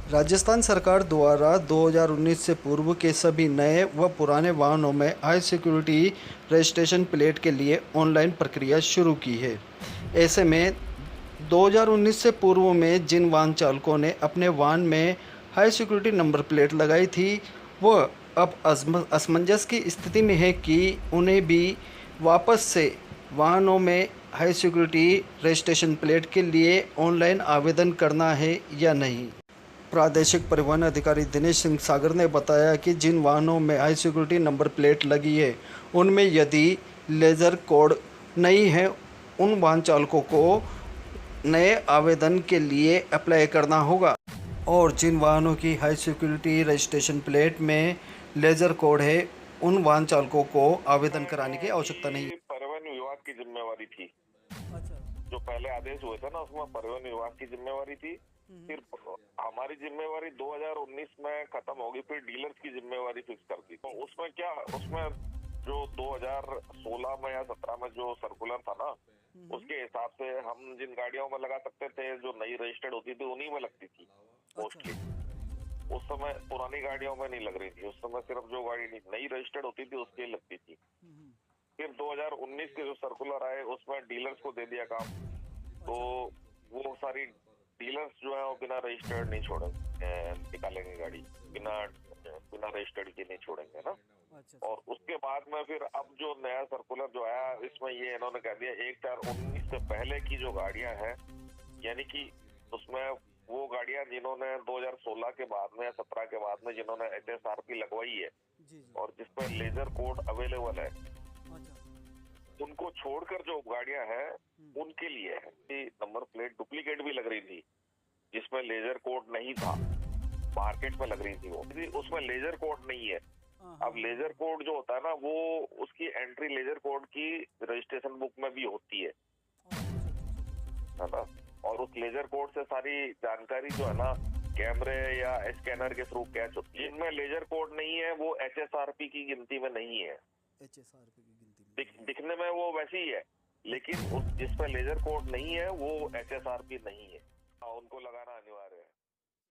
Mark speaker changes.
Speaker 1: राजस्थान सरकार द्वारा 2019 से पूर्व के सभी नए व पुराने वाहनों में हाई सिक्योरिटी रजिस्ट्रेशन प्लेट के लिए ऑनलाइन प्रक्रिया शुरू की है। ऐसे में 2019 से पूर्व में जिन वाहन चालकों ने अपने वाहन में हाई सिक्योरिटी नंबर प्लेट लगाई थी, वह अब असमंजस की स्थिति में है कि उन्हें भी वापस से वाहनों में हाई सिक्योरिटी रजिस्ट्रेशन प्लेट के लिए ऑनलाइन आवेदन करना है या नहीं। प्रादेशिक परिवहन अधिकारी दिनेश सिंह सागर ने बताया कि जिन वाहनों में हाई सिक्योरिटी नंबर प्लेट लगी है, उनमें यदि लेज़र कोड नहीं है, उन वाहन चालकों को नए आवेदन के लिए अप्लाई करना होगा। और जिन वाहनों की हाई सिक्योरिटी रजिस्ट्रेशन प्लेट में लेज़र कोड है, उन वाहन चालकों को आवेदन कराने की आवश्यकता नहीं है।
Speaker 2: परिवहन विभाग की जिम्मेवारी थी।
Speaker 3: अच्छा।
Speaker 2: जो पहले आदेश हुए थे ना, उसमें परिवहन विभाग की जिम्मेवारी थी। फिर हमारी जिम्मेवारी 2019 में खत्म होगी, फिर डीलर्स की जिम्मेवारी फिक्स कर दी। तो उसमें क्या, उसमें जो 2016 में या 17 में जो सर्कुलर था ना, उसके हिसाब से हम जिन गाड़ियों में लगा सकते थे, जो नई रजिस्टर्ड होती थी उन्हीं में लगती थी मोस्टली। उस समय पुरानी गाड़ियों में नहीं लग रही थी। उस समय सिर्फ जो गाड़ी नई रजिस्टर्ड होती थी उसके ही लगती थी। फिर 2019 के जो सर्कुलर आए, उसमें डीलर्स को दे दिया काम। तो वो सारी डीलर्स जो है वो बिना रजिस्टर्ड नहीं छोड़ेंगे, निकालेंगे गाड़ी बिना बिना रजिस्टर्ड के नहीं छोड़ेंगे ना। और उसके बाद में फिर अब जो नया सर्कुलर जो आया, इसमें ये इन्होंने कह दिया 1/4/19 से पहले की जो गाड़ियां हैं, यानी कि उसमें वो गाड़ियां जिन्होंने 2016 के बाद में या 17 के बाद में जिन्होंने HSRP लगवाई है और जिसमें लेजर कोड अवेलेबल है, उनको छोड़कर जो गाड़ियां हैं उनके लिए है कि नंबर प्लेट डुप्लीकेट भी लग रही थी जिसमें लेजर कोड नहीं था, मार्केट में लग रही थी वो, उसमें लेजर कोड नहीं है। अब लेजर कोड जो होता है ना, वो उसकी एंट्री लेजर कोड की रजिस्ट्रेशन बुक में भी होती है ना। और उस लेजर कोड से सारी जानकारी जो है ना, कैमरे या स्कैनर के थ्रू कैच होती है। जिनमें लेजर कोड नहीं है वो HSRP की गिनती में नहीं है।
Speaker 3: HSRP की गिनती में
Speaker 2: दिखने में वो वैसी ही है, लेकिन जिसमें लेजर कोड नहीं है वो HSRP नहीं है। उनको लगाना अनिवार्य है।